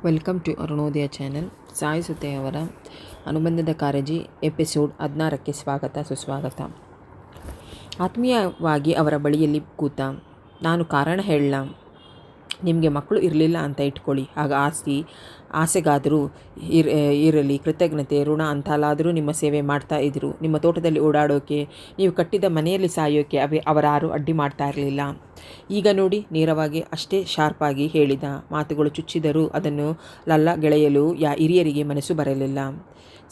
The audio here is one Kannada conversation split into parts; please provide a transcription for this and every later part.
Welcome to Arunodaya channel. Sai ಸುತೆಯವರ ಅನುಬಂಧದ ಕಾಳಜಿ ಎಪಿಸೋಡ್ 16ಕ್ಕೆ ಸುಸ್ವಾಗತ. ಆತ್ಮೀಯವಾಗಿ ಅವರ ಬಳಿಯಲ್ಲಿ ಕೂತ, ನಾನು ಕಾರಣ ಹೇಳಲ್ಲ, ನಿಮಗೆ ಮಕ್ಕಳು ಇರಲಿಲ್ಲ ಅಂತ ಇಟ್ಕೊಳ್ಳಿ, ಆಗ ಆಸೆಗಾದರೂ ಇರಲಿ, ಕೃತಜ್ಞತೆ ಋಣ ಅಂತಲಾದರೂ ನಿಮ್ಮ ಸೇವೆ ಮಾಡ್ತಾ ಇದ್ರು. ನಿಮ್ಮ ತೋಟದಲ್ಲಿ ಓಡಾಡೋಕೆ, ನೀವು ಕಟ್ಟಿದ ಮನೆಯಲ್ಲಿ ಸಾಯೋಕೆ ಅವರಾರು ಅಡ್ಡಿ ಮಾಡ್ತಾ ಇರಲಿಲ್ಲ. ಈಗ ನೋಡಿ, ನೇರವಾಗಿ ಅಷ್ಟೇ ಶಾರ್ಪಾಗಿ ಹೇಳಿದ ಮಾತುಗಳು ಚುಚ್ಚಿದರೂ ಅದನ್ನು ಗೆಳೆಯಲು ಹಿರಿಯರಿಗೆ ಮನಸ್ಸು ಬರಲಿಲ್ಲ.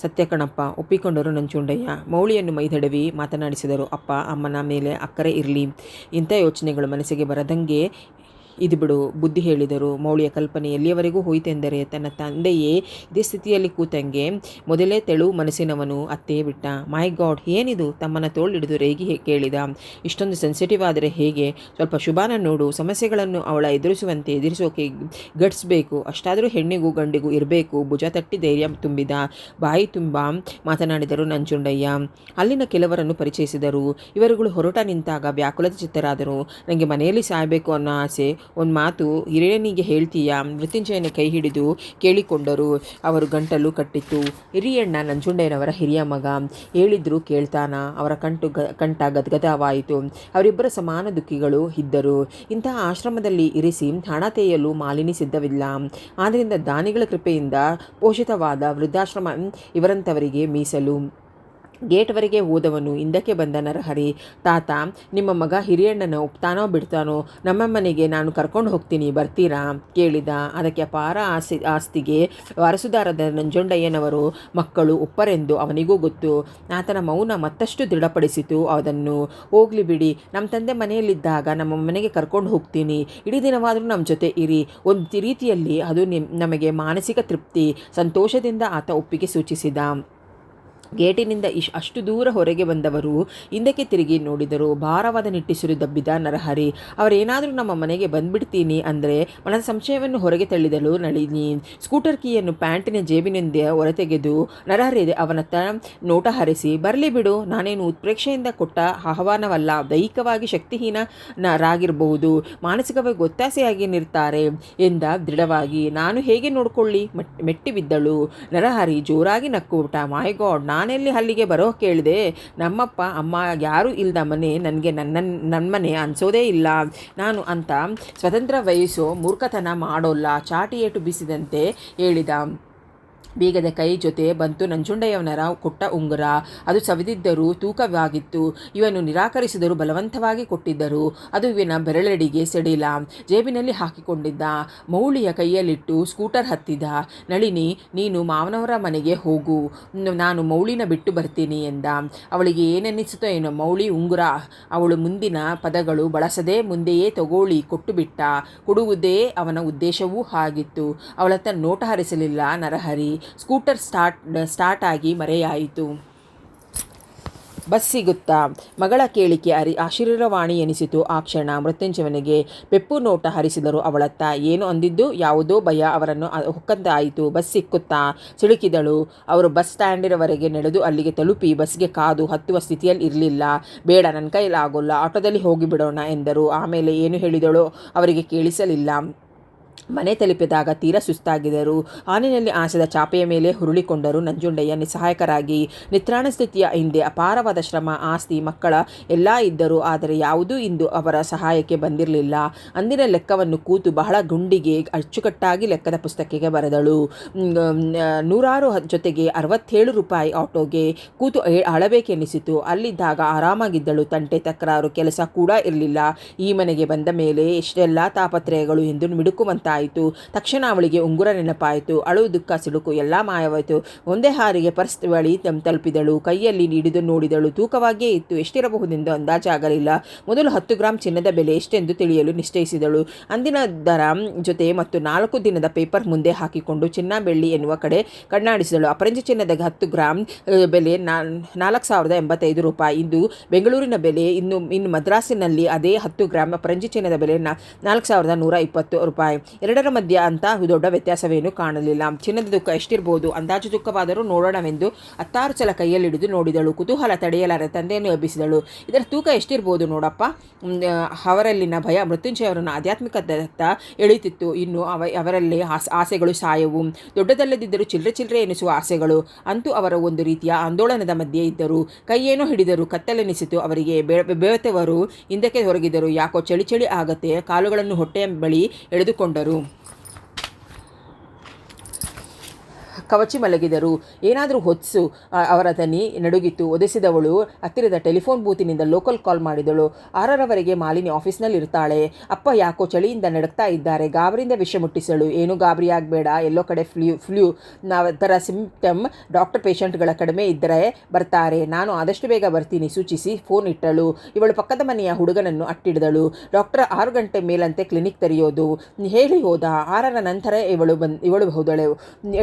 ಸತ್ಯ ಕಣಪ್ಪ, ಒಪ್ಪಿಕೊಂಡರು ನಂಜುಂಡಯ್ಯ. ಮೌಳಿಯನ್ನು ಮೈದಡವಿ ಮಾತನಾಡಿಸಿದರು. ಅಪ್ಪ ಅಮ್ಮನ ಮೇಲೆ ಅಕ್ಕರೆ ಇರಲಿ, ಇಂಥ ಯೋಚನೆಗಳು ಮನಸ್ಸಿಗೆ ಬರದಂಗೆ ಇದು ಬಿಡು, ಬುದ್ಧಿ ಹೇಳಿದರು. ಮೌಳಿಯ ಕಲ್ಪನೆ ಎಲ್ಲಿಯವರೆಗೂ ಹೋಯಿತೆಂದರೆ, ತನ್ನ ತಂದೆಯೇ ಇದೇ ಸ್ಥಿತಿಯಲ್ಲಿ ಕೂತಂಗೆ ಮೊದಲೇ ತೆಳು ಮನಸ್ಸಿನವನು ಅತ್ತೇ ಬಿಟ್ಟ. ಮೈ ಗಾಡ್, ಏನಿದು? ತಮ್ಮನ ತೋಳಿಡಿದು ರೇಗಿ ಕೇಳಿದ. ಇಷ್ಟೊಂದು ಸೆನ್ಸಿಟಿವ್ ಆದರೆ ಹೇಗೆ? ಸ್ವಲ್ಪ ಶುಭಾನ ನೋಡು. ಸಮಸ್ಯೆಗಳನ್ನು ಅವಳ ಎದುರಿಸೋಕೆ ಗಟ್ಸ್ ಬೇಕು. ಅಷ್ಟಾದರೂ ಹೆಣ್ಣಿಗೂ ಗಂಡಿಗೂ ಇರಬೇಕು. ಭುಜ ತಟ್ಟಿ ಧೈರ್ಯ ತುಂಬಿದ ಬಾಯಿ ತುಂಬ ಮಾತನಾಡಿದರು ನಂಜುಂಡಯ್ಯ. ಅಲ್ಲಿನ ಕೆಲವರನ್ನು ಪರಿಚಯಿಸಿದರು. ಇವರುಗಳು ಹೊರಟ ನಿಂತಾಗ ವ್ಯಾಕುಲದ ಚಿತ್ತರಾದರು. ನನಗೆ ಮನೆಯಲ್ಲಿ ಸಾಯಬೇಕು ಅನ್ನೋ ಆಸೆ. ಒಂದು ಮಾತು ಹಿರಿಯನಿಗೆ ಹೇಳ್ತೀಯಾ? ಮೃತ್ಯುಂಜಯನ ಕೈ ಹಿಡಿದು ಕೇಳಿಕೊಂಡರು. ಅವರು ಗಂಟಲು ಕಟ್ಟಿತ್ತು. ಹಿರಿಯಣ್ಣ ನಂಜುಂಡಯ್ಯನವರ ಹಿರಿಯ ಮಗ. ಹೇಳಿದ್ರು ಕೇಳ್ತಾನ? ಅವರ ಕಂಠ ಗದ್ಗದವಾಯಿತು. ಅವರಿಬ್ಬರ ಸಮಾನ ದುಃಖಿಗಳು ಇದ್ದರು. ಇಂತಹ ಆಶ್ರಮದಲ್ಲಿ ಇರಿಸಿ ಹಣ ತೆಯ್ಯಲು ಮಾಲಿನಿ ಸಿದ್ಧವಿಲ್ಲ. ಆದ್ದರಿಂದ ದಾನಿಗಳ ಕೃಪೆಯಿಂದ ಪೋಷಿತವಾದ ವೃದ್ಧಾಶ್ರಮ ಇವರಂಥವರಿಗೆ ಮೀಸಲು. ಗೇಟ್ವರೆಗೆ ಹೋದವನು ಹಿಂದಕ್ಕೆ ಬಂದ ನರಹರಿ. ತಾತ, ನಿಮ್ಮ ಮಗ ಹಿರಿಯಣ್ಣನ ಒಪ್ತಾನೋ ಬಿಡ್ತಾನೋ? ನಮ್ಮ ಮನೆಗೆ ನಾನು ಕರ್ಕೊಂಡು ಹೋಗ್ತೀನಿ, ಬರ್ತೀರಾ? ಕೇಳಿದ. ಅದಕ್ಕೆ ಅಪಾರ ಆಸ್ತಿಗೆ ವಾರಸುದಾರದ ನಂಜುಂಡಯ್ಯನವರು ಮಕ್ಕಳು ಒಪ್ಪರೆಂದು ಅವನಿಗೂ ಗೊತ್ತು. ಆತನ ಮೌನ ಮತ್ತಷ್ಟು ದೃಢಪಡಿಸಿತು ಅದನ್ನು. ಹೋಗ್ಲಿ ಬಿಡಿ, ನಮ್ಮ ತಂದೆ ಮನೆಯಲ್ಲಿದ್ದಾಗ ನಮ್ಮ ಮನೆಗೆ ಕರ್ಕೊಂಡು ಹೋಗ್ತೀನಿ, ಇಡೀ ದಿನವಾದರೂ ನಮ್ಮ ಜೊತೆ ಇರಿ. ಒಂದು ರೀತಿಯಲ್ಲಿ ಅದು ನಮಗೆ ಮಾನಸಿಕ ತೃಪ್ತಿ. ಸಂತೋಷದಿಂದ ಆತ ಒಪ್ಪಿಗೆ ಸೂಚಿಸಿದ. ಗೇಟಿನಿಂದ ಅಷ್ಟು ದೂರ ಹೊರಗೆ ಬಂದವರು ಹಿಂದಕ್ಕೆ ತಿರುಗಿ ನೋಡಿದರು. ಭಾರವಾದ ನಿಟ್ಟಿಸಿರು ದಬ್ಬಿದ ನರಹರಿ. ಅವರೇನಾದರೂ ನಮ್ಮ ಮನೆಗೆ ಬಂದ್ಬಿಡ್ತೀನಿ ಅಂದರೆ ಮನದ ಸಂಶಯವನ್ನು ಹೊರಗೆ ತಳ್ಳಿದಳು ನಳಿನಿ. ಸ್ಕೂಟರ್ ಕೀಯನ್ನು ಪ್ಯಾಂಟಿನ ಜೇಬಿನಿಂದ ಹೊರತೆಗೆದು ನರಹರಿ ಅವನತ್ತ ನೋಟ ಹರಿಸಿ, ಬರಲಿ ಬಿಡು, ನಾನೇನು ಉತ್ಪ್ರೇಕ್ಷೆಯಿಂದ ಕೊಟ್ಟ ಆಹ್ವಾನವಲ್ಲ. ದೈಹಿಕವಾಗಿ ಶಕ್ತಿಹೀನರಾಗಿರಬಹುದು, ಮಾನಸಿಕವಾಗಿ ಒತ್ತಾಸೆಯಾಗಿ ನಿರ್ತಾರೆ ಎಂದ ದೃಢವಾಗಿ. ನಾನು ಹೇಗೆ ನೋಡ್ಕೊಳ್ಳಿ? ಮೆಟ್ಟಿ ಬಿದ್ದಳು. ನರಹರಿ ಜೋರಾಗಿ ನಕ್ಕುಬಿಟ್ಟ. ಮೈ ಗಾಡ್, ನಾನೆಲ್ಲಿ ಅಲ್ಲಿಗೆ ಬರೋ ಕೇಳಿದೆ? ನಮ್ಮಪ್ಪ ಅಮ್ಮ ಯಾರೂ ಇಲ್ದ ಮನೆ ನನಗೆ ನನ್ನ ಮನೆ ಅನಿಸೋದೇ ಇಲ್ಲ. ನಾನು ಅಂತ ಸ್ವತಂತ್ರ ವಹಿಸೋ ಮೂರ್ಖತನ ಮಾಡೋಲ್ಲ. ಚಾಟಿ ಏಟು ಬೀಸಿದಂತೆ ಹೇಳಿದ. ಬೀಗದ ಕೈ ಜೊತೆ ಬಂತು ನಂಜುಂಡಯ್ಯನವರ ಕೊಟ್ಟ ಉಂಗುರ. ಅದು ಸವಿದಿದ್ದರೂ ತೂಕವಾಗಿತ್ತು. ಇವನು ನಿರಾಕರಿಸಿದರೂ ಬಲವಂತವಾಗಿ ಕೊಟ್ಟಿದ್ದರು. ಅದು ಇವನ ಬೆರಳಡಿಗೆ ಸೆಡಿಲ. ಜೇಬಿನಲ್ಲಿ ಹಾಕಿಕೊಂಡಿದ್ದ. ಮೌಳಿಯ ಕೈಯಲ್ಲಿಟ್ಟು ಸ್ಕೂಟರ್ ಹತ್ತಿದ. ನಳಿನಿ, ನೀನು ಮಾವನವರ ಮನೆಗೆ ಹೋಗು, ನಾನು ಮೌಳಿನ ಬಿಟ್ಟು ಬರ್ತೀನಿ ಎಂದ. ಅವಳಿಗೆ ಏನೆನ್ನಿಸುತ್ತೋ ಏನೋ, ಮೌಳಿ ಉಂಗುರ. ಅವಳು ಮುಂದಿನ ಪದಗಳು ಬಳಸದೆ ಮುಂದೆಯೇ ತಗೊಳ್ಳಿ ಕೊಟ್ಟುಬಿಟ್ಟ. ಕೊಡುವುದೇ ಅವನ ಉದ್ದೇಶವೂ ಆಗಿತ್ತು. ಅವಳತ್ತ ನೋಟ ಹರಿಸಲಿಲ್ಲ ನರಹರಿ. ಸ್ಕೂಟರ್ ಸ್ಟಾರ್ಟ್ ಆಗಿ ಮರೆಯಾಯಿತು. ಬಸ್ ಸಿಗುತ್ತಾ? ಮಗಳ ಕೇಳಿಕೆ ಆಶೀರ್ವಾಣಿ ಎನಿಸಿತು ಆ ಕ್ಷಣ ಮೃತ್ಯುಂಜಯನಿಗೆ. ಪೆಪ್ಪು ನೋಟ ಹರಿಸಿದರು ಅವಳತ್ತ. ಏನು ಅಂದಿದ್ದು? ಯಾವುದೋ ಭಯ ಅವರನ್ನು ಹೊಕ್ಕಂತಾಯಿತು. ಬಸ್ ಸಿಕ್ಕುತ್ತಾ? ಸಿಳುಕಿದಳು. ಅವರು ಬಸ್ ಸ್ಟ್ಯಾಂಡಿನವರೆಗೆ ನಡೆದು ಅಲ್ಲಿಗೆ ತಲುಪಿ ಬಸ್ಗೆ ಕಾದು ಹತ್ತುವ ಸ್ಥಿತಿಯಲ್ಲಿ ಇರಲಿಲ್ಲ. ಬೇಡ, ನನ್ನ ಕೈಲಾಗೋಲ್ಲ, ಆಟೋದಲ್ಲಿ ಹೋಗಿಬಿಡೋಣ ಎಂದರು. ಆಮೇಲೆ ಏನು ಹೇಳಿದಳೋ ಅವರಿಗೆ ಕೇಳಿಸಲಿಲ್ಲ. ಮನೆ ತಲುಪಿದಾಗ ತೀರ ಸುಸ್ತಾಗಿದ್ದರು. ಆನಿನಲ್ಲಿ ಆಸದ ಚಾಪೆಯ ಮೇಲೆ ಹುರುಳಿಕೊಂಡರು ನಂಜುಂಡಯ್ಯ ನಿಸ್ಸಹಾಯಕರಾಗಿ. ನಿತ್ರಾಣ ಸ್ಥಿತಿಯ ಹಿಂದೆ ಅಪಾರವಾದ ಶ್ರಮ, ಆಸ್ತಿ, ಮಕ್ಕಳ ಎಲ್ಲ ಇದ್ದರು. ಆದರೆ ಯಾವುದೂ ಇಂದು ಅವರ ಸಹಾಯಕ್ಕೆ ಬಂದಿರಲಿಲ್ಲ. ಅಂದಿನ ಲೆಕ್ಕವನ್ನು ಕೂತು ಬಹಳ ಗುಂಡಿಗೆ ಅಚ್ಚುಕಟ್ಟಾಗಿ ಲೆಕ್ಕದ ಪುಸ್ತಕಕ್ಕೆ ಬರೆದಳು. 106 ಜೊತೆಗೆ 67 ರೂಪಾಯಿ ಆಟೋಗೆ ಕೂತು ಅಳಬೇಕೆನಿಸಿತು. ಅಲ್ಲಿದ್ದಾಗ ಆರಾಮಾಗಿದ್ದಳು. ತಂಟೆ ತಕರಾರು ಕೆಲಸ ಕೂಡ ಇರಲಿಲ್ಲ. ಈ ಮನೆಗೆ ಬಂದ ಮೇಲೆ ಎಷ್ಟೆಲ್ಲ ತಾಪತ್ರಯಗಳು ಎಂದು ಮಿಡುಕುವಂತಾಯಿತು. ತಕ್ಷಣ ಅವಳಿಗೆ ಉಂಗುರ ನೆನಪಾಯಿತು. ಅಳು, ದುಃಖ, ಸಿಡುಕು ಎಲ್ಲ ಮಾಯವಾಯಿತು. ಒಂದೇ ಹಾರಿಗೆ ಪರ್ಸ್ ಬಳಿ ತಲುಪಿದಳು. ಕೈಯಲ್ಲಿ ಹಿಡಿದು ನೋಡಿದಳು. ತೂಕವಾಗಿಯೇ ಇತ್ತು. ಎಷ್ಟಿರಬಹುದೆಂದು ಅಂದಾಜಾಗಲಿಲ್ಲ. ಮೊದಲು 10 ಗ್ರಾಂ ಚಿನ್ನದ ಬೆಲೆ ಎಷ್ಟೆಂದು ತಿಳಿಯಲು ನಿಶ್ಚಯಿಸಿದಳು. ಅಂದಿನ ದರ ಜೊತೆ ಮತ್ತು 4 ದಿನದ ಪೇಪರ್ ಮುಂದೆ ಹಾಕಿಕೊಂಡು ಚಿನ್ನ ಬೆಳ್ಳಿ ಎನ್ನುವ ಕಡೆ ಕಣ್ಣಾಡಿಸಿದಳು. ಅಪರಂಜಿ ಚಿನ್ನದ 10 ಗ್ರಾಂ ಬೆಲೆ 4,085 ರೂಪಾಯಿ. ಇಂದು ಬೆಂಗಳೂರಿನ ಬೆಲೆ, ಇನ್ನು ಮದ್ರಾಸಿನಲ್ಲಿ ಅದೇ 10 ಗ್ರಾಂ ಅಪರಂಜಿ ಚಿನ್ನದ ಬೆಲೆ 4,120 ರೂಪಾಯಿ. ಎರಡರ ಮಧ್ಯ ಅಂತ ದೊಡ್ಡ ವ್ಯತ್ಯಾಸವೇನೂ ಕಾಣಲಿಲ್ಲ. ಚಿನ್ನದ ದುಃಖ ಎಷ್ಟಿರ್ಬೋದು, ಅಂದಾಜು ದುಃಖವಾದರೂ ನೋಡೋಣವೆಂದು 10 ಸಲ ಕೈಯಲ್ಲಿಡಿದು ನೋಡಿದಳು. ಕುತೂಹಲ ತಡೆಯಲಾರೆ ತಂದೆಯನ್ನು ಎಬ್ಬಿಸಿದಳು. ಇದರ ತೂಕ ಎಷ್ಟಿರ್ಬೋದು ನೋಡಪ್ಪ. ಅವರಲ್ಲಿನ ಭಯ ಮೃತ್ಯುಂಜಯವರನ್ನು ಆಧ್ಯಾತ್ಮಿಕದತ್ತ ಎಳೆಯುತ್ತಿತ್ತು. ಇನ್ನು ಅವರಲ್ಲಿ ಆಸೆಗಳು ಸಾಯವು, ದೊಡ್ಡದಲ್ಲದಿದ್ದರೂ ಚಿಲ್ಲರೆ ಎನಿಸುವ ಆಸೆಗಳು. ಅಂತೂ ಅವರ ಒಂದು ರೀತಿಯ ಆಂದೋಲನದ ಮಧ್ಯೆ ಇದ್ದರು. ಕೈಯೇನೋ ಹಿಡಿದರು. ಕತ್ತಲೆನಿಸಿತು ಅವರಿಗೆ. ಬೆವತೆವರು ಹಿಂದಕ್ಕೆ ಹೊರಗಿದರು. ಯಾಕೋ ಚಳಿ ಆಗತ್ತೆ. ಕಾಲುಗಳನ್ನು ಹೊಟ್ಟೆಯ ಬಳಿ ಎಳೆದುಕೊಂಡರು. ಕವಚಿ ಮಲಗಿದರು. ಏನಾದರೂ ಹೊತ್ಸು. ಅವರ ದನಿ ನಡುಗಿತು. ಒದೆಸಿದವಳು ಹತ್ತಿರದ ಟೆಲಿಫೋನ್ ಬೂತಿನಿಂದ ಲೋಕಲ್ ಕಾಲ್ ಮಾಡಿದಳು. 6ರವರೆಗೆ ಮಾಲಿನಿ ಆಫೀಸ್ನಲ್ಲಿ ಇರ್ತಾಳೆ. ಅಪ್ಪ ಯಾಕೋ ಚಳಿಯಿಂದ ನಡುಗ್ತಾ ಇದ್ದಾರೆ. ಗಾಬರಿಯಿಂದ ವಿಷಯ ಮುಟ್ಟಿಸಳು. ಏನೂ ಗಾಬರಿ ಆಗಬೇಡ, ಎಲ್ಲೋ ಕಡೆ ಫ್ಲೂ ಥರ ಸಿಂಪ್ಟಮ್. ಡಾಕ್ಟರ್ ಪೇಷಂಟ್ಗಳ ಕಡಿಮೆ ಇದ್ದರೆ ಬರ್ತಾರೆ. ನಾನು ಆದಷ್ಟು ಬೇಗ ಬರ್ತೀನಿ ಸೂಚಿಸಿ ಫೋನ್ ಇಟ್ಟಳು. ಇವಳು ಪಕ್ಕದ ಮನೆಯ ಹುಡುಗನನ್ನು ಅಟ್ಟಿಡಿದಳು. ಡಾಕ್ಟರ್ 6 ಗಂಟೆ ಮೇಲಂತೆ ಕ್ಲಿನಿಕ್ ತೆರೆಯೋದು ಹೇಳಿ ಹೋದ. 6ರ ನಂತರ ಇವಳು ಹೋದಳು.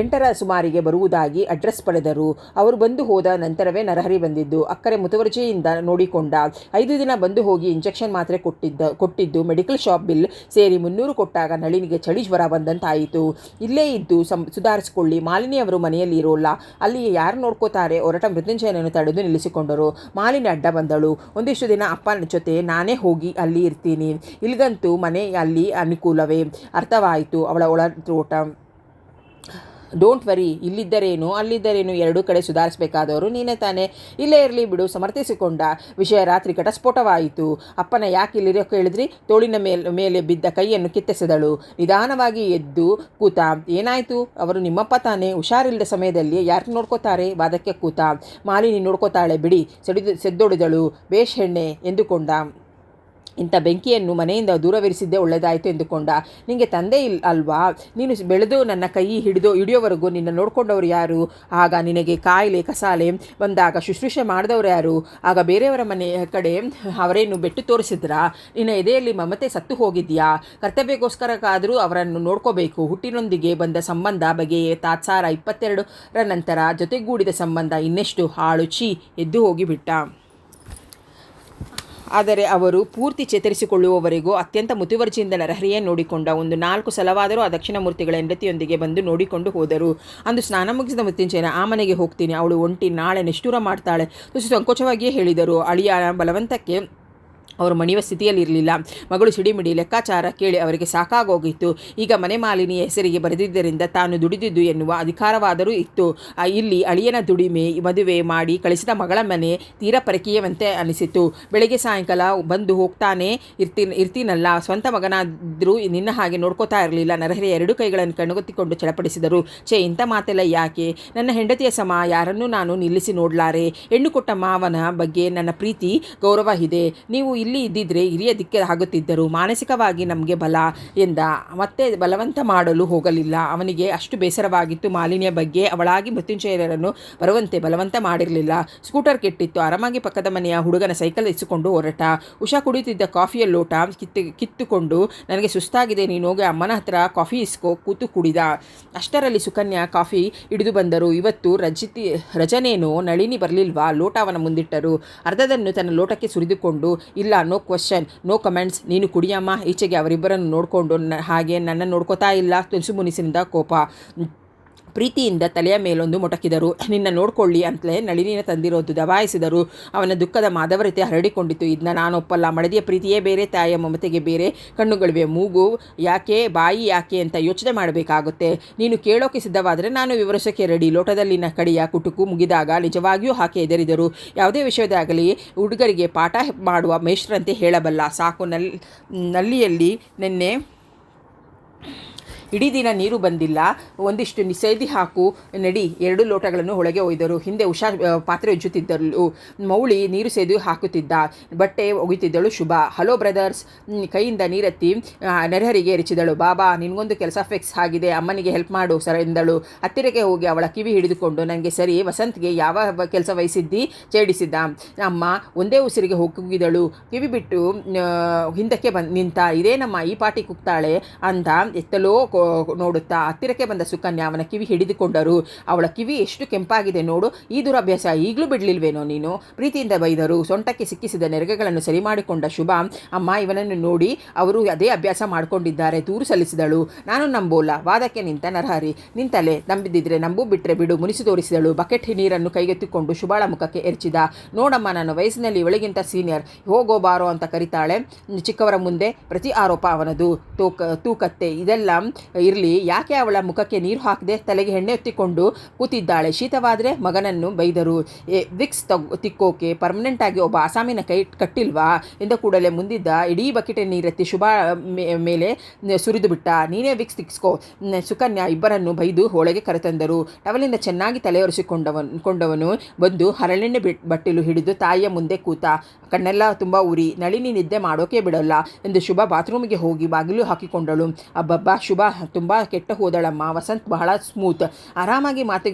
8ರ ಸುಮಾರಿಗೆ ಬರುವುದಾಗಿ ಅಡ್ರೆಸ್ ಪಡೆದರು. ಅವರು ಬಂದು ಹೋದ ನಂತರವೇ ನರಹರಿ ಬಂದಿದ್ದು. ಅಕ್ಕರೆ ಮುತುವರ್ಜಿಯಿಂದ ನೋಡಿಕೊಂಡ. 5 ದಿನ ಬಂದು ಹೋಗಿ ಇಂಜೆಕ್ಷನ್ ಮಾತ್ರೆ ಕೊಟ್ಟಿದ್ದು ಮೆಡಿಕಲ್ ಶಾಪ್ ಬಿಲ್ ಸೇರಿ 300 ಕೊಟ್ಟಾಗ ನಳಿನಿಗೆ ಚಳಿ ಜ್ವರ ಬಂದಂತಾಯಿತು. ಇಲ್ಲೇ ಇದ್ದು ಸುಧಾರಿಸಿಕೊಳ್ಳಿ, ಮಾಲಿನಿಯವರು ಮನೆಯಲ್ಲಿ ಇರೋಲ್ಲ, ಅಲ್ಲಿ ಯಾರು ನೋಡ್ಕೋತಾರೆ. ಹೊರಟ ಮೃತ್ಯುಂಜಯನನ್ನು ತಡೆದು ನಿಲ್ಲಿಸಿಕೊಂಡರು. ಮಾಲಿನಿ ಅಡ್ಡ ಬಂದಳು. ಒಂದಿಷ್ಟು ದಿನ ಅಪ್ಪನ ಜೊತೆ ನಾನೇ ಹೋಗಿ ಅಲ್ಲಿ ಇರ್ತೀನಿ. ಇಲ್ಗಂತೂ ಮನೆ ಅಲ್ಲಿ ಅನುಕೂಲವೇ. ಅರ್ಥವಾಯಿತು ಅವಳ ಒಳನೋಟ. ಡೋಂಟ್ ವರಿ, ಇಲ್ಲಿದ್ದರೇನು ಅಲ್ಲಿದ್ದರೇನು, ಎರಡೂ ಕಡೆ ಸುಧಾರಿಸಬೇಕಾದವರು ನೀನೇ ತಾನೆ. ಇಲ್ಲೇ ಇರಲಿ ಬಿಡು ಸಮರ್ಥಿಸಿಕೊಂಡ. ವಿಷಯ ರಾತ್ರಿ ಘಟಸ್ಫೋಟವಾಯಿತು. ಅಪ್ಪನ ಯಾಕೆ ಇಲ್ಲಿರೋ ಕೇಳಿದ್ರಿ. ತೋಳಿನ ಮೇಲೆ ಬಿದ್ದ ಕೈಯನ್ನು ಕಿತ್ತೆಸೆದಳು. ನಿಧಾನವಾಗಿ ಎದ್ದು ಕೂತ. ಏನಾಯಿತು. ಅವರು ನಿಮ್ಮಪ್ಪ ತಾನೇ. ಹುಷಾರಿಲ್ಲದ ಸಮಯದಲ್ಲಿ ಯಾರು ನೋಡ್ಕೋತಾರೆ. ವಾದಕ್ಕೆ ಕೂತ. ಮಾಲಿನಿ ನೋಡ್ಕೋತಾಳೆ ಬಿಡಿ. ಸೆದ್ದೊಡಿದಳು. ಬೇಷ್ ಹೆಣ್ಣೆ ಎಂದುಕೊಂಡ. ಇಂಥ ಬೆಂಕಿಯನ್ನು ಮನೆಯಿಂದ ದೂರವಿರಿಸಿದ್ದೇ ಒಳ್ಳೆಯದಾಯಿತು ಎಂದುಕೊಂಡ. ನಿನಗೆ ತಂದೆ ಅಲ್ವಾ. ನೀನು ಬೆಳೆದು ನನ್ನ ಕೈ ಹಿಡಿಯೋವರೆಗೂ ನಿನ್ನ ನೋಡ್ಕೊಂಡವರು ಯಾರು. ಆಗ ನಿನಗೆ ಕಾಯಿಲೆ ಕಸಾಲೆ ಬಂದಾಗ ಶುಶ್ರೂಷೆ ಮಾಡಿದವರು ಯಾರು. ಆಗ ಬೇರೆಯವರ ಮನೆಯ ಕಡೆ ಅವರೇನು ಬೆಟ್ಟು ತೋರಿಸಿದ್ರಾ. ನಿನ್ನ ಎದೆಯಲ್ಲಿ ಮಮತೆ ಸತ್ತು ಹೋಗಿದೆಯಾ. ಕರ್ತವ್ಯಕ್ಕೋಸ್ಕರಕ್ಕಾದರೂ ಅವರನ್ನು ನೋಡ್ಕೋಬೇಕು. ಹುಟ್ಟಿನೊಂದಿಗೆ ಬಂದ ಸಂಬಂಧ ಬಗೆಯೇ ತಾತ್ಸಾರ. 22ರ ನಂತರ ಜೊತೆಗೂಡಿದ ಸಂಬಂಧ ಇನ್ನೆಷ್ಟು ಹಾಳು. ಛೀ ಎದ್ದು ಹೋಗಿಬಿಟ್ಟ. ಆದರೆ ಅವರು ಪೂರ್ತಿ ಚೇತರಿಸಿಕೊಳ್ಳುವವರೆಗೂ ಅತ್ಯಂತ ಮುತುವರ್ಜಿಯಿಂದ ನರಹರಿಯೇ ನೋಡಿಕೊಂಡ. ಒಂದು 4 ಸಲವಾದರೂ ಆ ದಕ್ಷಿಣಮೂರ್ತಿಗಳ ಹೆಂಡತಿಯೊಂದಿಗೆ ಬಂದು ನೋಡಿಕೊಂಡು ಹೋದರು. ಅಂದು ಸ್ನಾನ ಮುಗಿಸಿದ ಮೃತ್ಯುಂಜಯನ ಆ ಮನೆಗೆ ಹೋಗ್ತೀನಿ, ಅವಳು ಒಂಟಿ, ನಾಳೆ ನಿಷ್ಠೂರ ಮಾಡ್ತಾಳೆ ತುಸು ಸಂಕೋಚವಾಗಿಯೇ ಹೇಳಿದರು. ಅಳಿಯ ಬಲವಂತಕ್ಕೆ ಅವರು ಮಣಿಯುವ ಸ್ಥಿತಿಯಲ್ಲಿರಲಿಲ್ಲ. ಮಗಳು ಸಿಡಿಮಿಡಿ ಲೆಕ್ಕಾಚಾರ ಕೇಳಿ ಅವರಿಗೆ ಸಾಕಾಗೋಗಿತ್ತು. ಈಗ ಮನೆ ಮಾಲಿನಿಯ ಹೆಸರಿಗೆ ಬರೆದಿದ್ದರಿಂದ ತಾನು ದುಡಿದಿದ್ದು ಎನ್ನುವ ಅಧಿಕಾರವಾದರೂ ಇತ್ತು. ಇಲ್ಲಿ ಅಳಿಯನ ದುಡಿಮೆ ಮದುವೆ ಮಾಡಿ ಕಳಿಸಿದ ಮಗಳ ಮನೆ ತೀರಾ ಪರಕೀಯವಂತೆ ಅನಿಸಿತು. ಬೆಳಗ್ಗೆ ಸಾಯಂಕಾಲ ಬಂದು ಹೋಗ್ತಾನೆ ಇರ್ತೀನಲ್ಲ. ಸ್ವಂತ ಮಗನಾದರೂ ನಿನ್ನ ಹಾಗೆ ನೋಡ್ಕೋತಾ ಇರಲಿಲ್ಲ. ನರಹರಿ 2 ಕೈಗಳನ್ನು ಕಣ್ಣುಗೊತ್ತಿಕೊಂಡು ಚಳಪಡಿಸಿದರು. ಇಂಥ ಮಾತೆಲ್ಲ ಯಾಕೆ. ನನ್ನ ಹೆಂಡತಿಯ ಸಮ ಯಾರನ್ನೂ ನಾನು ನಿಲ್ಲಿಸಿ ನೋಡಲಾರೆ. ಹೆಣ್ಣು ಕೊಟ್ಟ ಮಾವನ ಬಗ್ಗೆ ನನ್ನ ಪ್ರೀತಿ ಗೌರವ ಇದೆ. ನೀವು ಇಲ್ಲಿ ಇದ್ದಿದ್ರೆ ಹಿರಿಯ ದಿಕ್ಕೆ ಆಗುತ್ತಿದ್ದರು. ಮಾನಸಿಕವಾಗಿ ನಮಗೆ ಬಲ ಎಂದ. ಮತ್ತೆ ಬಲವಂತ ಮಾಡಲು ಹೋಗಲಿಲ್ಲ. ಅವನಿಗೆ ಅಷ್ಟು ಬೇಸರವಾಗಿತ್ತು ಮಾಲಿನಿಯ ಬಗ್ಗೆ. ಅವಳಾಗಿ ಮೃತ್ಯುಂಜಯರನ್ನು ಬರುವಂತೆ ಬಲವಂತ ಮಾಡಿರಲಿಲ್ಲ. ಸ್ಕೂಟರ್ ಕೆಟ್ಟಿತ್ತು. ಆರಾಮಾಗಿ ಪಕ್ಕದ ಮನೆಯ ಹುಡುಗನ ಸೈಕಲ್ ಇಸಿಕೊಂಡು ಹೊರಟ. ಉಷಾ ಕುಡಿಯುತ್ತಿದ್ದ ಕಾಫಿಯ ಲೋಟ ಕಿತ್ತುಕೊಂಡು ನನಗೆ ಸುಸ್ತಾಗಿದೆ, ನೀನು ಹೋಗಿ ಅಮ್ಮನ ಹತ್ರ ಕಾಫಿ ಇಸ್ಕೋ ಕೂತು ಕುಡಿದ. ಅಷ್ಟರಲ್ಲಿ ಸುಕನ್ಯಾ ಕಾಫಿ ಹಿಡಿದು ಬಂದರು. ಇವತ್ತು ರಜನೇನೋ ನಳಿನಿ ಬರಲಿಲ್ವಾ. ಲೋಟ ಅವನ ಮುಂದಿಟ್ಟರು. ಅರ್ಧದನ್ನು ತನ್ನ ಲೋಟಕ್ಕೆ ಸುರಿದುಕೊಂಡು ಇಲ್ಲ, ನೋ ಕ್ವಶನ್, ನೋ ಕಮೆಂಟ್ಸ್, ನೀನು ಕುಡಿಯಮ್ಮ. ಈಚೆಗೆ ಅವರಿಬ್ಬರನ್ನು ನೋಡಿಕೊಂಡು ಹಾಗೆ ನನ್ನ ನೋಡ್ಕೋತಾ ಇಲ್ಲ. ತುಳಸು ಮುನಿಸಿನಿಂದ ಕೋಪ. ಪ್ರೀತಿಯಿಂದ ತಲೆಯ ಮೇಲೊಂದು ಮೊಟಕಿದರು. ನಿನ್ನ ನೋಡ್ಕೊಳ್ಳಿ ಅಂತಲೇ ನಳಿನಿನ ತಂದಿರೋದು ದಬಾಯಿಸಿದರು. ಅವನ ದುಃಖದ ಮಾದವರತೆ ಹರಡಿಕೊಂಡಿತು. ಇದನ್ನ ನಾನೊಪ್ಪಲ್ಲ. ಮಡದಿಯ ಪ್ರೀತಿಯೇ ಬೇರೆ, ತಾಯಿಯ ಮಮತೆಗೆ ಬೇರೆ ಕಣ್ಣುಗಳಿವೆ. ಮೂಗು ಯಾಕೆ, ಬಾಯಿ ಯಾಕೆ ಅಂತ ಯೋಚನೆ ಮಾಡಬೇಕಾಗುತ್ತೆ. ನೀನು ಕೇಳೋಕೆ ಸಿದ್ಧವಾದರೆ ನಾನು ವಿವರಿಸೋಕೆ ರೆಡಿ. ಲೋಟದಲ್ಲಿನ ಕಡೆಯ ಕುಟುಕು ಮುಗಿದಾಗ ನಿಜವಾಗಿಯೂ ಹಾಕಿ ಎದರಿದರು. ಯಾವುದೇ ವಿಷಯದಾಗಲಿ ಹುಡುಗರಿಗೆ ಪಾಠ ಮಾಡುವ ಮೇಷ್ಟ್ರಂತೆ ಹೇಳಬಲ್ಲ. ಸಾಕು. ನಲ್ಲಿಯಲ್ಲಿ ನಿನ್ನೆ ಇಡೀ ದಿನ ನೀರು ಬಂದಿಲ್ಲ, ಒಂದಿಷ್ಟು ಸೇದಿ ಹಾಕು ನಡಿ. 2 ಲೋಟಗಳನ್ನು ಒಳಗೆ ಒಯ್ದರು. ಹಿಂದೆ ಉಷಾ ಪಾತ್ರೆ ಉಜ್ಜುತ್ತಿದ್ದಳು. ಮೌಳಿ ನೀರು ಸೇದಿ ಹಾಕುತ್ತಿದ್ದ. ಬಟ್ಟೆ ಒಗಿತಿದ್ದಳು ಶುಭ. Hello brothers. ಕೈಯಿಂದ ನೀರೆತ್ತಿ ನೆರಹರಿಗೆ ಎರಚಿದಳು. ಬಾಬಾ, ನಿನಗೊಂದು ಕೆಲಸ ಫಿಕ್ಸ್ ಆಗಿದೆ, ಅಮ್ಮನಿಗೆ ಹೆಲ್ಪ್ ಮಾಡು ಸರ್ ಎಂದಳು. ಹತ್ತಿರಕ್ಕೆ ಹೋಗಿ ಅವಳ ಕಿವಿ ಹಿಡಿದುಕೊಂಡು, ನನಗೆ ಸರಿ, ವಸಂತ್ಗೆ ಯಾವ ಕೆಲಸ ವಹಿಸಿದ್ದಿ ಚೇಡಿಸಿದ್ದ. ಅಮ್ಮ ಒಂದೇ ಉಸಿರಿಗೆ ಹೋಗಿದಳು. ಕಿವಿ ಬಿಟ್ಟು ಹಿಂದಕ್ಕೆ ನಿಂತ. ಇದೇನಮ್ಮ ಈ ಪಾಟಿ ಕುಗ್ತಾಳೆ ಅಂತ ಎತ್ತಲೋ ನೋಡುತ್ತಾ ಹತ್ತಿರಕ್ಕೆ ಬಂದ ಸುಕನ್ಯಾ ಅವನ ಕಿವಿ ಹಿಡಿದುಕೊಂಡರು. ಅವಳ ಕಿವಿ ಎಷ್ಟು ಕೆಂಪಾಗಿದೆ ನೋಡು, ಈ ದುರಭ್ಯಾಸ ಈಗಲೂ ಬಿಡಲಿಲ್ವೇನೋ ನೀನು? ಪ್ರೀತಿಯಿಂದ ಬೈದರು. ಸೊಂಟಕ್ಕೆ ಸಿಕ್ಕಿಸಿದ ನೆರಗೆಗಳನ್ನು ಸರಿ ಮಾಡಿಕೊಂಡ ಶುಭ, ಅಮ್ಮ ಇವನನ್ನು ನೋಡಿ ಅವರು ಅದೇ ಅಭ್ಯಾಸ ಮಾಡಿಕೊಂಡಿದ್ದಾರೆ, ದೂರು ಸಲ್ಲಿಸಿದಳು. ನಾನು ನಂಬೋಲ್ಲ, ವಾದಕ್ಕೆ ನಿಂತ ನರಹರಿ. ನಿಂತಲೇ ನಂಬಿದ್ದಿದ್ರೆ ನಂಬು, ಬಿಟ್ಟರೆ ಬಿಡು, ಮುನಿಸಿ ತೋರಿಸಿದಳು. ಬಕೆಟ್ ನೀರನ್ನು ಕೈಗೆತ್ತಿಕೊಂಡು ಶುಭಾಳ ಮುಖಕ್ಕೆ ಎರಚಿದ. ನೋಡಮ್ಮ, ನಾನು ವಯಸ್ಸಿನಲ್ಲಿ ಇವಳಿಗಿಂತ ಸೀನಿಯರ್, ಹೋಗೋ ಬಾರೋ ಅಂತ ಕರಿತಾಳೆ. ಚಿಕ್ಕವರ ಮುಂದೆ ಪ್ರತಿ ಆರೋಪ ಅವನದು. ತೂಕತ್ತೆ ಇದೆಲ್ಲ ಇರಲಿ, ಯಾಕೆ ಅವಳ ಮುಖಕ್ಕೆ ನೀರು ಹಾಕದೆ ತಲೆಗೆ ಎಣ್ಣೆ ಎತ್ತಿಕೊಂಡು ಕೂತಿದ್ದಾಳೆ? ಶೀತವಾದರೆ ಮಗನನ್ನು ಬೈದರು. ವಿಕ್ಸ್ ತಿಕ್ಕೋಕೆ ಪರ್ಮನೆಂಟ್ ಆಗಿ ಒಬ್ಬ ಆಸಾಮಿನ ಕೈ ಕಟ್ಟಿಲ್ವಾ ಎಂದ ಕೂಡಲೇ ಮುಂದಿದ್ದ ಇಡೀ ಬಕೆಟ್ ನೀರೆತ್ತಿ ಶುಭ ಮೇಲೆ ಸುರಿದು ಬಿಟ್ಟ. ನೀನೇ ವಿಕ್ಸ್ ತಿಕ್ಸ್ಕೋ. ಸುಕನ್ಯಾ ಇಬ್ಬರನ್ನು ಬೈದು ಒಳಗೆ ಕರೆತಂದರು. ಟವಲಿಂದ ಚೆನ್ನಾಗಿ ತಲೆ ಒರೆಸಿಕೊಂಡವನು ಬಂದು ಹರಳೆಣ್ಣೆ ಬಟ್ಟಿಲು ಹಿಡಿದು ತಾಯಿಯ ಮುಂದೆ ಕೂತ. ಕಣ್ಣೆಲ್ಲ ತುಂಬ ಉರಿ. ನಳಿನಿ ನಿದ್ದೆ ಮಾಡೋಕೆ ಬಿಡಲ್ಲ ಎಂದು ಶುಭ ಬಾತ್ರೂಮಿಗೆ ಹೋಗಿ ಬಾಗಿಲು ಹಾಕಿಕೊಂಡಳು. ಅಬ್ಬಬ್ಬಾ, ಶುಭ ತುಂಬ ಕೆಟ್ಟ ಹೋದಳಮ್ಮ. ವಸಂತ್ ಬಹಳ ಸ್ಮೂತ್, ಆರಾಮಾಗಿ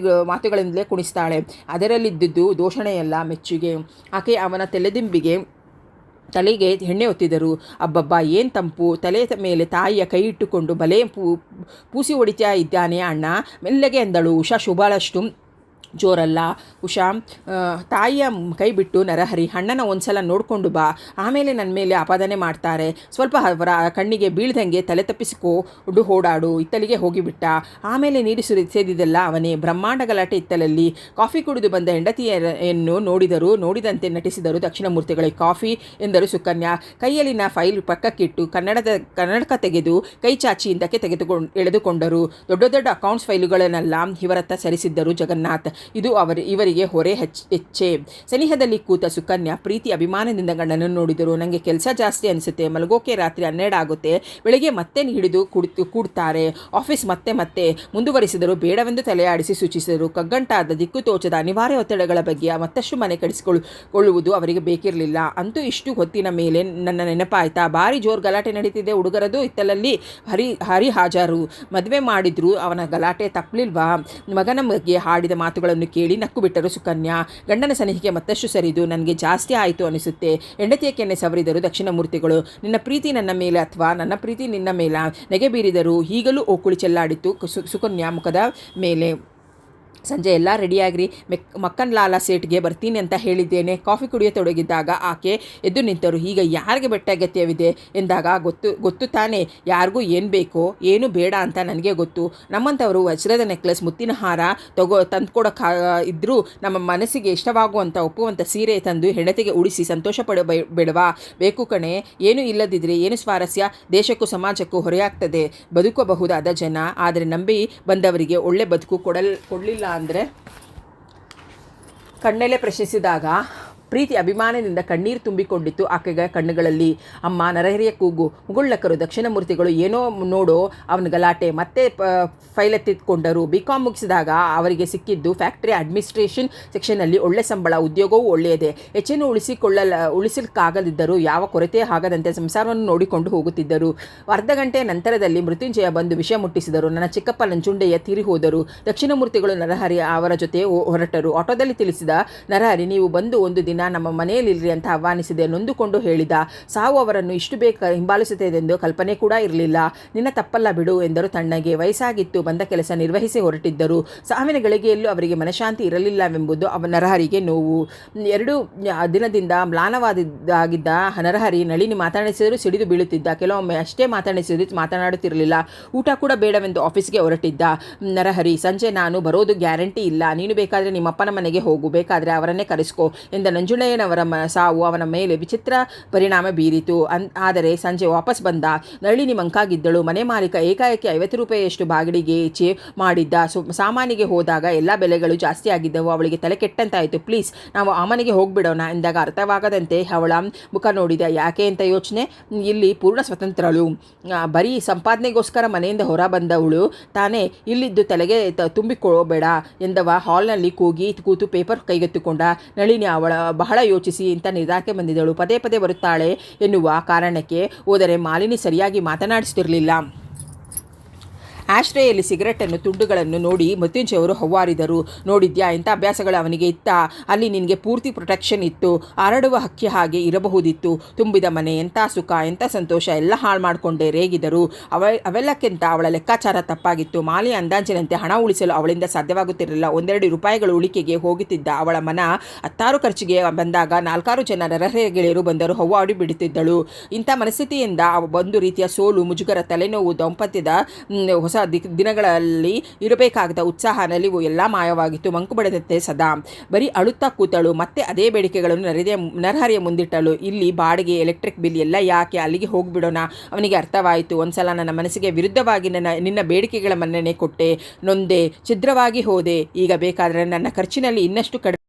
ಮಾತುಗಳಿಂದಲೇ ಕುಣಿಸ್ತಾಳೆ. ಅದರಲ್ಲಿದ್ದುದು ದೂಷಣೆಯಲ್ಲ, ಮೆಚ್ಚುಗೆ. ಆಕೆ ಅವನ ತಲೆಗೆ ಎಣ್ಣೆ ಒತ್ತಿದರು. ಅಬ್ಬಬ್ಬಾ, ಏನು ತಂಪು. ತಲೆ ಮೇಲೆ ತಾಯಿಯ ಕೈ ಇಟ್ಟುಕೊಂಡು ಬಲೆ ಪೂಸಿ ಹೊಡಿತಾ ಇದ್ದಾನೆ ಅಣ್ಣ, ಮೆಲ್ಲಗೆ ಎಂದಳು. ಉಷಾ ಶುಭಳಷ್ಟು ಜೋರಲ್ಲ. ಉಷಾ ತಾಯಿಯ ಕೈ ಬಿಟ್ಟು, ನರಹರಿ ಅಣ್ಣನ ಒಂದ್ಸಲ ನೋಡಿಕೊಂಡು ಬಾ, ಆಮೇಲೆ ನನ್ನ ಮೇಲೆ ಆಪಾದನೆ ಮಾಡ್ತಾರೆ. ಸ್ವಲ್ಪ ಅವರ ಕಣ್ಣಿಗೆ ಬೀಳ್ದಂಗೆ ತಲೆ ತಪ್ಪಿಸಿಕೊಂಡು ಓಡಾಡು. ಇತ್ತಲಿಗೆ ಹೋಗಿಬಿಟ್ಟ. ಆಮೇಲೆ ನೀರು ಸೇದಿದೆಲ್ಲ ಅವನೇ. ಬ್ರಹ್ಮಾಂಡ ಗಲಾಟೆ ಇತ್ತಲಲ್ಲಿ. ಕಾಫಿ ಕುಡಿದು ಬಂದ ಹೆಂಡತಿಯನ್ನು ನೋಡಿದಂತೆ ನಟಿಸಿದರು ದಕ್ಷಿಣಮೂರ್ತಿಗಳಿಗೆ. ಕಾಫಿ ಎಂದರು ಸುಕನ್ಯಾ. ಕೈಯಲ್ಲಿನ ಫೈಲ್ ಪಕ್ಕಕ್ಕಿಟ್ಟು ಕನ್ನಡಕ ತೆಗೆದು ಕೈ ಚಾಚಿ ಹಿಂದಕ್ಕೆ ಎಳೆದುಕೊಂಡರು. ದೊಡ್ಡ ದೊಡ್ಡ ಅಕೌಂಟ್ಸ್ ಫೈಲುಗಳನ್ನೆಲ್ಲ ಇವರತ್ತ ಸರಿಸಿದ್ದರು ಜಗನ್ನಾಥ್. ಇದು ಇವರಿಗೆ ಹೊರೆ ಹೆಚ್ಚೆ. ಸನಿಹದಲ್ಲಿ ಕೂತ ಸುಕನ್ಯಾ ಪ್ರೀತಿ ಅಭಿಮಾನದಿಂದ ಗಂಡನನ್ನು ನೋಡಿದರು. ನನಗೆ ಕೆಲಸ ಜಾಸ್ತಿ ಅನಿಸುತ್ತೆ, ಮಲಗೋಕೆ ರಾತ್ರಿ 12 ಆಗುತ್ತೆ, ಬೆಳಿಗ್ಗೆ ಮತ್ತೆ ಹಿಡಿದು ಕೂಡ್ತಾರೆ, ಆಫೀಸ್ ಮತ್ತೆ ಮುಂದುವರಿಸಿದರು. ಬೇಡವೆಂದು ತಲೆಯಾಡಿಸಿ ಸೂಚಿಸಿದರು. ಕಗ್ಗಂಟಾದ ದಿಕ್ಕು ತೋಚದ ಅನಿವಾರ್ಯ ಒತ್ತಡಗಳ ಬಗ್ಗೆ ಮತ್ತಷ್ಟು ಮನೆ ಕೆಡಿಸಿಕೊಳ್ಳುವುದು ಅವರಿಗೆ ಬೇಕಿರಲಿಲ್ಲ. ಅಂತೂ ಇಷ್ಟು ಹೊತ್ತಿನ ಮೇಲೆ ನನ್ನ ನೆನಪಾಯ್ತಾ? ಭಾರಿ ಜೋರು ಗಲಾಟೆ ನಡೀತಿದೆ ಹುಡುಗರದು ಇತ್ತಲಲ್ಲಿ. ಹರಿ ಹಾಜರು. ಮದುವೆ ಮಾಡಿದ್ರು, ಅವನ ಗಲಾಟೆ ತಪ್ಪಲಿಲ್ವಾ? ಮಗನ ಬಗ್ಗೆ ಹಾಡಿದ ಮಾತುಗಳನ್ನು ಕೇಳಿ ನಕ್ಕು ಬಿಟ್ಟರು ಸುಕನ್ಯಾ. ಗಂಡನ ಸನಿಹಿಗೆ ಮತ್ತಷ್ಟು ಸರಿದು, ನನಗೆ ಜಾಸ್ತಿ ಆಯಿತು ಅನಿಸುತ್ತೆ. ಹೆಂಡತಿಯ ಕೆನ್ನೆ ಸವರಿದರು ದಕ್ಷಿಣಮೂರ್ತಿಗಳು. ನಿನ್ನ ಪ್ರೀತಿ ನನ್ನ ಮೇಲೆ ಅಥವಾ ನನ್ನ ಪ್ರೀತಿ ನಿನ್ನ ಮೇಲೆ? ನೆಗೆ ಬೀರಿದರು. ಈಗಲೂ ಓಕುಳಿ ಚೆಲ್ಲಾಡಿತು ಸುಕನ್ಯಾ ಮುಖದ ಮೇಲೆ. ಸಂಜೆ ಎಲ್ಲ ರೆಡಿಯಾಗಿರಿ, ಮಕ್ಕನ್ ಲಾಲಾ ಸೇಟ್ಗೆ ಬರ್ತೀನಿ ಅಂತ ಹೇಳಿದ್ದೇನೆ. ಕಾಫಿ ಕುಡಿಯತೊಡಗಿದ್ದಾಗ ಆಕೆ ಎದ್ದು ನಿಂತರು. ಈಗ ಯಾರಿಗೆ ಬೆಟ್ಟ ಅಗತ್ಯವಿದೆ ಎಂದಾಗ, ಗೊತ್ತು ತಾನೇ ಯಾರಿಗೂ ಏನು ಬೇಕೋ ಏನು ಬೇಡ ಅಂತ ನನಗೆ ಗೊತ್ತು. ನಮ್ಮಂಥವರು ವಜ್ರದ ನೆಕ್ಲೆಸ್, ಮುತ್ತಿನ ಹಾರ ತಂದುಕೊಡೋಕೆ ಇದ್ದರೂ ನಮ್ಮ ಮನಸ್ಸಿಗೆ ಇಷ್ಟವಾಗುವಂಥ ಒಪ್ಪುವಂಥ ಸೀರೆ ತಂದು ಹೆಂಡತಿಗೆ ಉಡಿಸಿ ಸಂತೋಷ ಬೇಡವಾ? ಬೇಕು ಕಣೆ. ಏನು ಇಲ್ಲದಿದ್ದರೆ ಏನು ಸ್ವಾರಸ್ಯ? ದೇಶಕ್ಕೂ ಸಮಾಜಕ್ಕೂ ಹೊರೆಯಾಗ್ತದೆ ಬದುಕಬಹುದಾದ ಜನ. ಆದರೆ ನಂಬಿ ಬಂದವರಿಗೆ ಒಳ್ಳೆ ಬದುಕು ಕೊಡಲಿಲ್ಲ ಅಂದರೆ ಕಣ್ಣೆಲೆ ಪ್ರಶ್ನಿಸಿದಾಗ ಪ್ರೀತಿ ಅಭಿಮಾನದಿಂದ ಕಣ್ಣೀರು ತುಂಬಿಕೊಂಡಿತ್ತು ಆಕೆಗೆ ಕಣ್ಣುಗಳಲ್ಲಿ. ಅಮ್ಮ, ನರಹರಿಯ ಕೂಗು. ಮುಗುಳ್ಳಕರು ದಕ್ಷಿಣಮೂರ್ತಿಗಳು. ಏನೋ ನೋಡೋ ಅವನ ಗಲಾಟೆ. ಮತ್ತೆ ಫೈಲ್ ಎತ್ತಿಕೊಂಡರು. BCom ಮುಗಿಸಿದಾಗ ಅವರಿಗೆ ಸಿಕ್ಕಿದ್ದು ಫ್ಯಾಕ್ಟರಿ ಅಡ್ಮಿನಿಸ್ಟ್ರೇಷನ್ ಸೆಕ್ಷನ್ನಲ್ಲಿ ಒಳ್ಳೆ ಸಂಬಳ, ಉದ್ಯೋಗವೂ ಒಳ್ಳೆಯದೇ. ಹೆಚ್ಚೇನು ಉಳಿಸಲಿಕ್ಕಾಗದಿದ್ದರೂ ಯಾವ ಕೊರತೆ ಆಗದಂತೆ ಸಂಸಾರವನ್ನು ನೋಡಿಕೊಂಡು ಹೋಗುತ್ತಿದ್ದರು. ಅರ್ಧ ಗಂಟೆಯ ನಂತರದಲ್ಲಿ ಮೃತ್ಯುಂಜಯ ಬಂದು ವಿಷಯ ಮುಟ್ಟಿಸಿದರು. ನನ್ನ ಚಿಕ್ಕಪ್ಪ ನಂಜುಂಡಯ್ಯ ತೀರಿ ಹೋದರು. ದಕ್ಷಿಣಮೂರ್ತಿಗಳು ನರಹರಿ ಅವರ ಜೊತೆ ಹೊರಟರು. ಆಟೋದಲ್ಲಿ ತಿಳಿಸಿದ ನರಹರಿ, ನೀವು ಬಂದು ಒಂದು ದಿನ ನಮ್ಮ ಮನೆಯಲ್ಲಿರ್ರಿ ಅಂತ ಆಹ್ವಾನಿಸಿದೆ. ನೊಂದುಕೊಂಡು ಹೇಳಿದ. ಸಾವು ಅವರನ್ನು ಇಷ್ಟು ಬೇಗ ಹಿಂಬಾಲಿಸುತ್ತದೆಂದು ಕಲ್ಪನೆ ಕೂಡ ಇರಲಿಲ್ಲ. ನಿನ್ನ ತಪ್ಪಲ್ಲ ಬಿಡು ಎಂದರು ತಣ್ಣಗೆ. ವಯಸ್ಸಾಗಿತ್ತು, ಬಂದ ಕೆಲಸ ನಿರ್ವಹಿಸಿ ಹೊರಟಿದ್ದರು. ಸಾವಿನ ಗಳಿಗೆಯಲ್ಲೂ ಅವರಿಗೆ ಮನಃಶಾಂತಿ ಇರಲಿಲ್ಲವೆಂಬುದು ನರಹರಿಗೆ ನೋವು. 2 ದಿನದಿಂದ ಮ್ಲಾನವಾಗಿದ್ದ ನರಹರಿ ನಳಿನಿ ಮಾತನಾಡಿಸಿದರೂ ಸಿಡಿದು ಬೀಳುತ್ತಿದ್ದ. ಕೆಲವೊಮ್ಮೆ ಅಷ್ಟೇ ಮಾತನಾಡುತ್ತಿರಲಿಲ್ಲ. ಊಟ ಕೂಡ ಬೇಡವೆಂದು ಆಫೀಸ್ಗೆ ಹೊರಟಿದ್ದ ನರಹರಿ. ಸಂಜೆ ನಾನು ಬರೋದು ಗ್ಯಾರಂಟಿ ಇಲ್ಲ, ನೀನು ಬೇಕಾದರೆ ನಿಮ್ಮಪ್ಪನ ಮನೆಗೆ ಹೋಗು, ಬೇಕಾದರೆ ಅವರನ್ನೇ ಕರೆಸ್ಕೋ ಎಂದ ನಂಜುಂಡಯ್ಯನವರ ಸಾವು ಅವನ ಮೇಲೆ ವಿಚಿತ್ರ ಪರಿಣಾಮ ಬೀರಿತು. ಆದರೆ ಸಂಜೆ ವಾಪಸ್ ಬಂದ. ನಳಿನಿ ಮಂಕಾಗಿದ್ದಳು. ಮನೆ ಮಾಲೀಕ ಏಕಾಏಕಿ 50 ರೂಪಾಯಿಯಷ್ಟು ಬಾಗಿಲಿಗೆ ಈಚೆ ಮಾಡಿದ್ದ. ಸಾಮಾನಿಗೆ ಹೋದಾಗ ಎಲ್ಲ ಬೆಲೆಗಳು ಜಾಸ್ತಿ ಆಗಿದ್ದವು. ಅವಳಿಗೆ ತಲೆ ಕೆಟ್ಟಂತಾಯಿತು. ಪ್ಲೀಸ್, ನಾವು ಆ ಮನೆಗೆ ಹೋಗ್ಬಿಡೋಣ ಎಂದಾಗ ಅರ್ಥವಾಗದಂತೆ ಅವಳ ಮುಖ ನೋಡಿದ. ಯಾಕೆ ಅಂತ ಯೋಚನೆ. ಇಲ್ಲಿ ಪೂರ್ಣ ಸ್ವತಂತ್ರಳು, ಬರೀ ಸಂಪಾದನೆಗೋಸ್ಕರ ಮನೆಯಿಂದ ಹೊರ ಬಂದವಳು ತಾನೇ. ಇಲ್ಲಿದ್ದು ತಲೆಗೆ ತುಂಬಿಕೊಳ್ಳಬೇಡ ಎಂದವ ಹಾಲ್ನಲ್ಲಿ ಕೂತು ಪೇಪರ್ ಕೈಗೆತ್ತಿಕೊಂಡ. ನಳಿನಿ ಬಹಳ ಯೋಚಿಸಿ ಇಂಥ ನಿರ್ಧಾರಕ್ಕೆ ಬಂದಿದ್ದಳು. ಪದೇ ಪದೇ ಬರುತ್ತಾಳೆ ಎನ್ನುವ ಕಾರಣಕ್ಕೆ ಹೋದರೆ ಮಾಲಿನಿ ಸರಿಯಾಗಿ ಮಾತನಾಡಿಸುತ್ತಿರಲಿಲ್ಲ. ಆಶ್ರಯಲ್ಲಿ ಸಿಗರೆಟನ್ನು ತುಂಡುಗಳನ್ನು ನೋಡಿ ಮೃತ್ಯುಂಜಯ ಅವರು ಹವ್ವಾರಿದರು. ನೋಡಿದ್ಯಾ, ಇಂಥ ಅಭ್ಯಾಸಗಳು ಅವನಿಗೆ ಇತ್ತ? ಅಲ್ಲಿ ನಿನಗೆ ಪೂರ್ತಿ ಪ್ರೊಟೆಕ್ಷನ್ ಇತ್ತು. ಹರಡುವ ಹಕ್ಕಿ ಹಾಗೆ ಇರಬಹುದಿತ್ತು. ತುಂಬಿದ ಮನೆ, ಎಂಥ ಸುಖ, ಎಂಥ ಸಂತೋಷ, ಎಲ್ಲ ಹಾಳು ಮಾಡಿಕೊಂಡೇ ರೇಗಿದರು. ಅವೆಲ್ಲಕ್ಕಿಂತ ಅವಳ ಲೆಕ್ಕಾಚಾರ ತಪ್ಪಾಗಿತ್ತು. ಮಾಲಿಯ ಅಂದಾಜಿನಂತೆ ಹಣ ಉಳಿಸಲು ಅವಳಿಂದ ಸಾಧ್ಯವಾಗುತ್ತಿರಲಿಲ್ಲ. 1-2 ರೂಪಾಯಿಗಳು ಉಳಿಕೆಗೆ ಹೋಗುತ್ತಿದ್ದ ಅವಳ ಮನ ಹತ್ತಾರು ಖರ್ಚಿಗೆ ಬಂದಾಗ 4-6 ಜನ ನರಹರೆ ಗೆಳೆಯರು ಬಂದರು ಹವ್ವಾಡಿ ಬಿಡುತ್ತಿದ್ದಳು. ಇಂಥ ಮನಸ್ಥಿತಿಯಿಂದ ಒಂದು ರೀತಿಯ ಸೋಲು, ಮುಜುಗರ, ತಲೆನೋವು, ದಾಂಪತ್ಯದ ಹೊಸ ದಿನಗಳಲ್ಲಿ ಇರಬೇಕಾದ ಉತ್ಸಾಹ, ನಲಿವು ಎಲ್ಲ ಮಾಯವಾಗಿತ್ತು. ಮಂಕು ಬಡದಂತೆ ಸದಾ ಬರೀ ಅಳುತ್ತಾ ಕೂತಳು. ಮತ್ತೆ ಅದೇ ಬೇಡಿಕೆಗಳನ್ನು ನರಹರಿಯ ಮುಂದಿಟ್ಟಳು. ಇಲ್ಲಿ ಬಾಡಿಗೆ, ಎಲೆಕ್ಟ್ರಿಕ್ ಬಿಲ್ ಎಲ್ಲ ಯಾಕೆ, ಅಲ್ಲಿಗೆ ಹೋಗಿಬಿಡೋಣ. ಅವನಿಗೆ ಅರ್ಥವಾಯಿತು. ಒಂದ್ಸಲ ನನ್ನ ಮನಸ್ಸಿಗೆ ವಿರುದ್ಧವಾಗಿ ನಿನ್ನ ಬೇಡಿಕೆಗಳ ಮನ್ನಣೆ ಕೊಟ್ಟೆ, ನೊಂದೆ, ಛಿದ್ರವಾಗಿ ಹೋದೆ. ಈಗ ಬೇಕಾದರೆ ನನ್ನ ಖರ್ಚಿನಲ್ಲಿ ಇನ್ನಷ್ಟು